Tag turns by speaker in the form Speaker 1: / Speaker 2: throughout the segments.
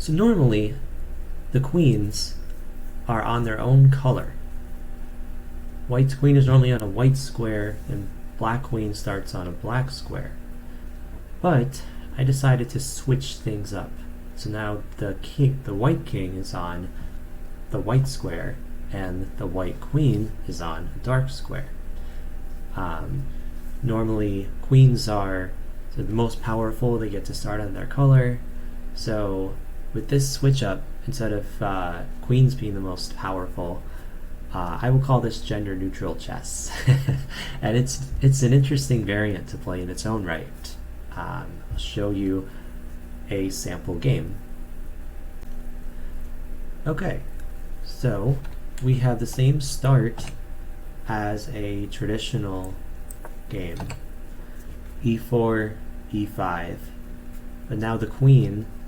Speaker 1: So normally, the queens are on their own color. White's queen is normally on a white square, and black queen starts on a black square. But I decided to switch things up. So now the white king is on the white square, and the white queen is on a dark square. Normally, queens are the most powerful. They get to start on their color. So with this switch up, instead of queens being the most powerful, I will call this gender neutral chess. And it's an interesting variant to play in its own right. I'll show you a sample game. Okay, so we have the same start as a traditional game. E4, E5, but now the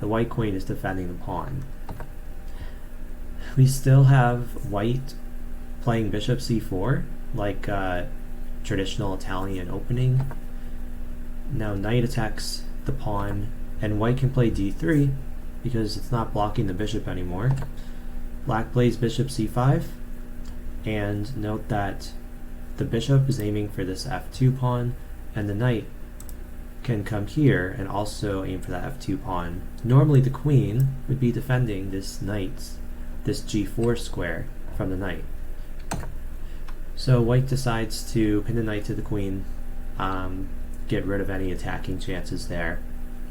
Speaker 1: white queen is defending the pawn. We still have white playing bishop c4, like traditional Italian opening. Now knight attacks the pawn, and white can play d3 because it's not blocking the bishop anymore. Black plays bishop c5, and note that the bishop is aiming for this f2 pawn, and the knight can come here and also aim for that f2 pawn. Normally the queen would be defending this g4 square from the knight. So white decides to pin the knight to the queen, get rid of any attacking chances there.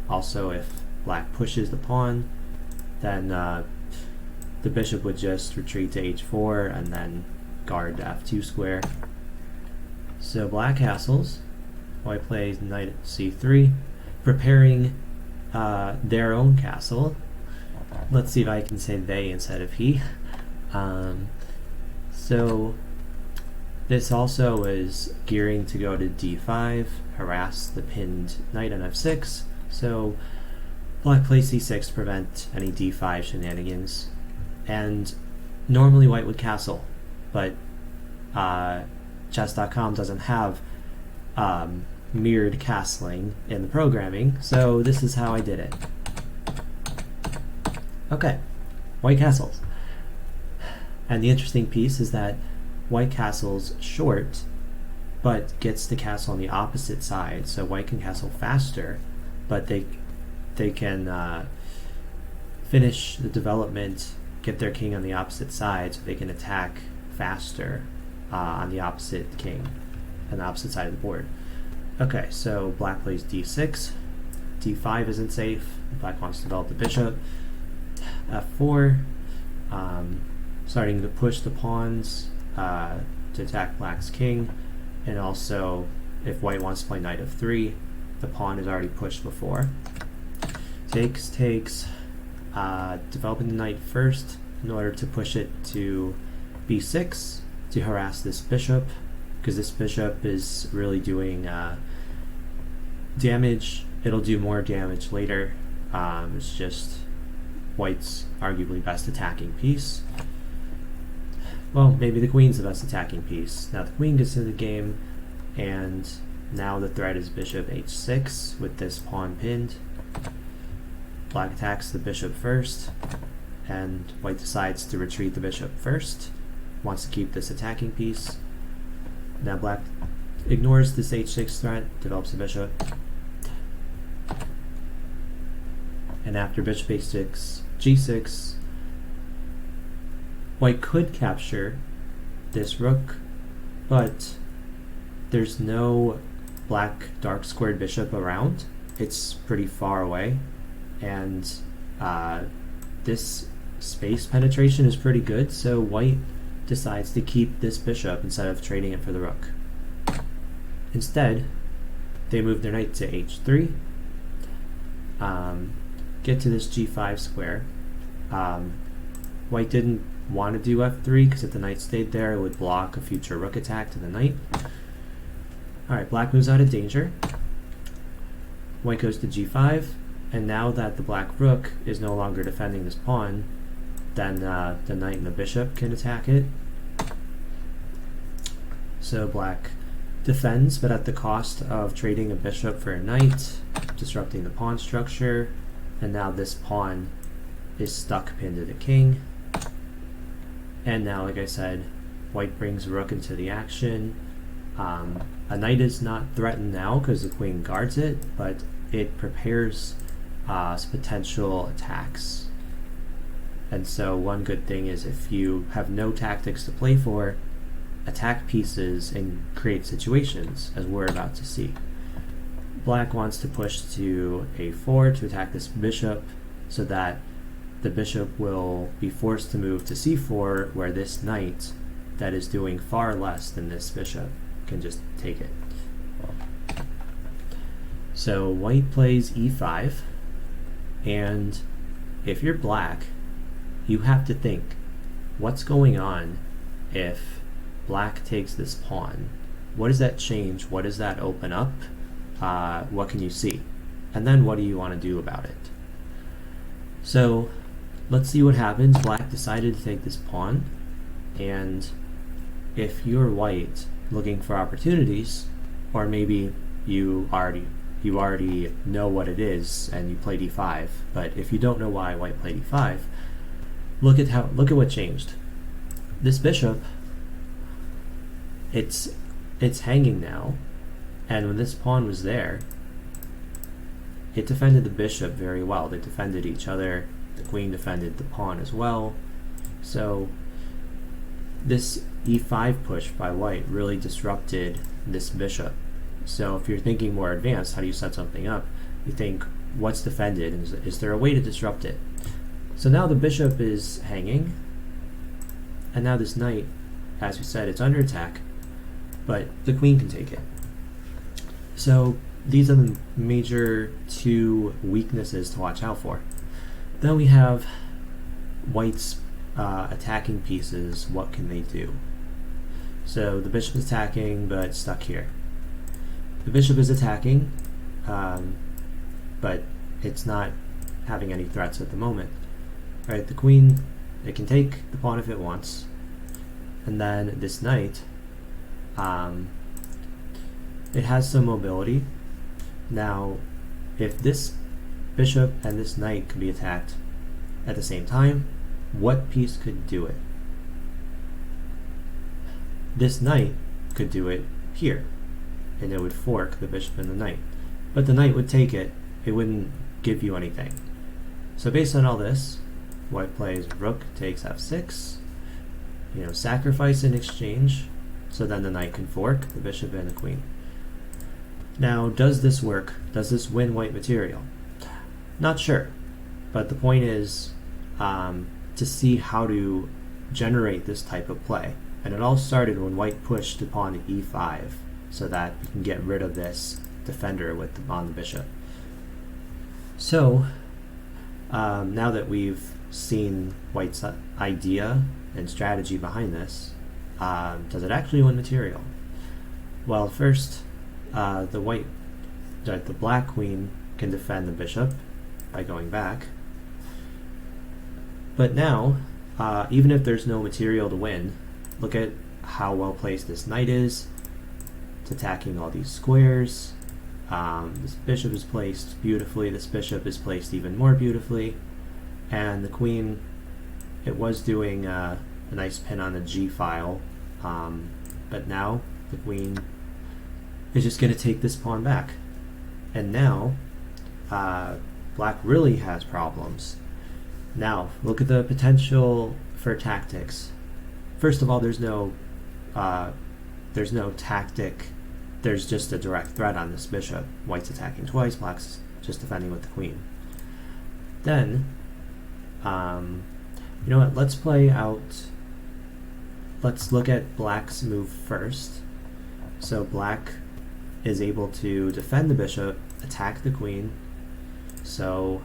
Speaker 1: Also, if black pushes the pawn, then the bishop would just retreat to h4 and then guard the f2 square. So black castles. White plays knight at c3, preparing their own castle. Let's see if I can say they instead of he. So this also is gearing to go to d5, harass the pinned knight on f6. So black plays c6 to prevent any d5 shenanigans. And normally white would castle, but chess.com doesn't have mirrored castling in the programming, so this is how I did it. Okay, white castles. And the interesting piece is that white castles short, but gets to castle on the opposite side, so white can castle faster, but they can finish the development, get their king on the opposite side, so they can attack faster on the opposite king, on the opposite side of the board. Okay, so black plays d6, d5 isn't safe, black wants to develop the bishop, f4, starting to push the pawns to attack black's king, and also if white wants to play knight f3, the pawn is already pushed before. Takes, developing the knight first in order to push it to b6 to harass this bishop, because this bishop is really doing damage. It'll do more damage later. It's just white's arguably best attacking piece. Well, maybe the queen's the best attacking piece. Now the queen gets into the game, and now the threat is bishop h6 with this pawn pinned. Black attacks the bishop first, and white decides to retreat the bishop first, wants to keep this attacking piece. Now black ignores this h6 threat, develops the bishop, and after bishop h6, g6, white could capture this rook, but there's no black dark squared bishop around. It's pretty far away, and this space penetration is pretty good, so white decides to keep this bishop instead of trading it for the rook. Instead, they move their knight to h3, get to this g5 square. White didn't want to do f3 because if the knight stayed there, it would block a future rook attack to the knight. Alright, black moves out of danger. White goes to g5, and now that the black rook is no longer defending this pawn, then the knight and the bishop can attack it. So black defends, but at the cost of trading a bishop for a knight, disrupting the pawn structure, and now this pawn is stuck pinned to the king. And now, like I said, white brings rook into the action. A knight is not threatened now because the queen guards it, but it prepares potential attacks. And so one good thing is if you have no tactics to play for, attack pieces and create situations, as we're about to see. Black wants to push to a4 to attack this bishop so that the bishop will be forced to move to c4, where this knight that is doing far less than this bishop can just take it. So white plays e5, and if you're black, you have to think, what's going on if black takes this pawn? What does that change? What does that open up? What can you see? And then what do you want to do about it? So let's see what happens. Black decided to take this pawn, and if you're white looking for opportunities, or maybe you already know what it is and you played e5, but if you don't know why white played e5, look at what changed. This bishop, it's hanging now, and when this pawn was there, it defended the bishop very well. They defended each other. The queen defended the pawn as well. So this e5 push by white really disrupted this bishop. So if you're thinking more advanced, how do you set something up? You think, what's defended, and is there a way to disrupt it? So now the bishop is hanging, and now this knight, as we said, it's under attack, but the queen can take it. So these are the major two weaknesses to watch out for. Then we have white's attacking pieces. What can they do? So the bishop is attacking, but stuck here. The bishop is attacking, but it's not having any threats at the moment. Right, the queen, it can take the pawn if it wants, and then this knight, it has some mobility. Now, if this bishop and this knight could be attacked at the same time, what piece could do it? This knight could do it here, and it would fork the bishop and the knight. But the knight would take it, it wouldn't give you anything. So based on all this, white plays rook takes f6, sacrifice in exchange, so then the knight can fork the bishop and the queen. Now, does this work? Does this win white material? Not sure, but the point is to see how to generate this type of play. And it all started when white pushed the pawn to e5, so that you can get rid of this defender on the bishop. So now that we've seen white's idea and strategy behind this, does it actually win material? Well, first, the black queen can defend the bishop by going back. But now, even if there's no material to win, look at how well placed this knight is. It's attacking all these squares. This bishop is placed beautifully. This bishop is placed even more beautifully. And the queen, it was doing a nice pin on the g file, but now the queen is just going to take this pawn back. And now black really has problems. Now look at the potential for tactics. First of all, there's no tactic. There's just a direct threat on this bishop. White's attacking twice, black's just defending with the queen. Then, you know what, let's look at black's move first. So black is able to defend the bishop, attack the queen. So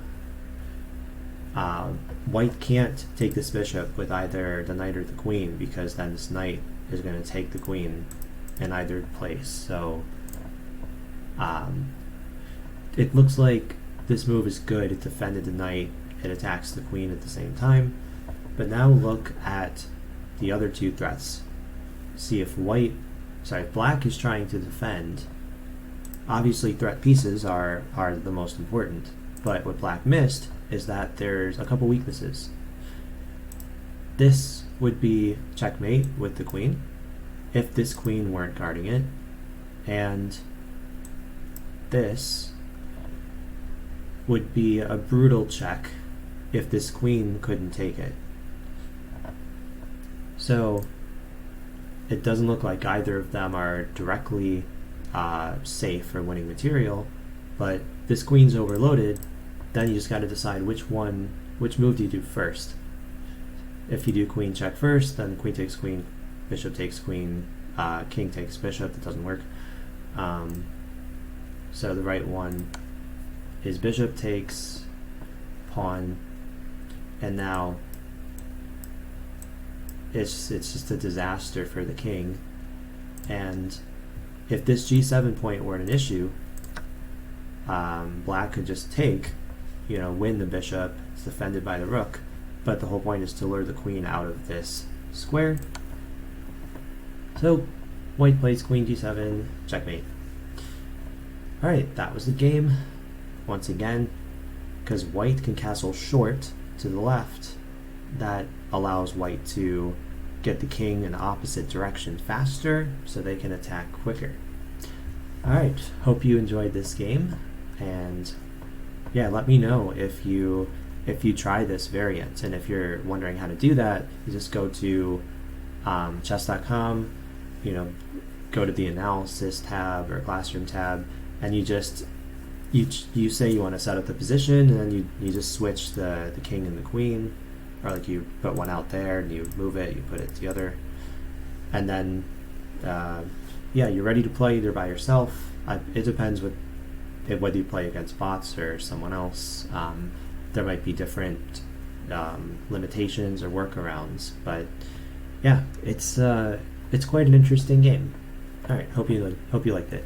Speaker 1: white can't take this bishop with either the knight or the queen, because then this knight is going to take the queen in either place. So it looks like this move is good. It defended the knight, it attacks the queen at the same time. But now look at the other two threats. See if black is trying to defend. Obviously threat pieces are the most important, but what black missed is that there's a couple weaknesses. This would be checkmate with the queen if this queen weren't guarding it, and this would be a brutal check if this queen couldn't take it. So it doesn't look like either of them are directly safe for winning material, but this queen's overloaded. Then you just got to decide which move do you do first. If you do queen check first, then queen takes queen, bishop takes queen, king takes bishop. That doesn't work. So the right one is bishop takes pawn, and now it's just a disaster for the king. And if this g7 point weren't an issue, black could just take, win the bishop. It's defended by the rook, but the whole point is to lure the queen out of this square. So white plays queen g7, checkmate. Alright, that was the game. Once again, because white can castle short to the left, that allows white to get the king in the opposite direction faster so they can attack quicker. Alright, hope you enjoyed this game, and yeah, let me know if you try this variant, and if you're wondering how to do that, you just go to chess.com, go to the analysis tab or classroom tab, and you say you want to set up the position, and then you just switch the king and the queen, or like you put one out there and you move it, you put it the other, and then you're ready to play either by yourself. It depends whether you play against bots or someone else. There might be different limitations or workarounds, but yeah, it's quite an interesting game. All right, hope you liked it.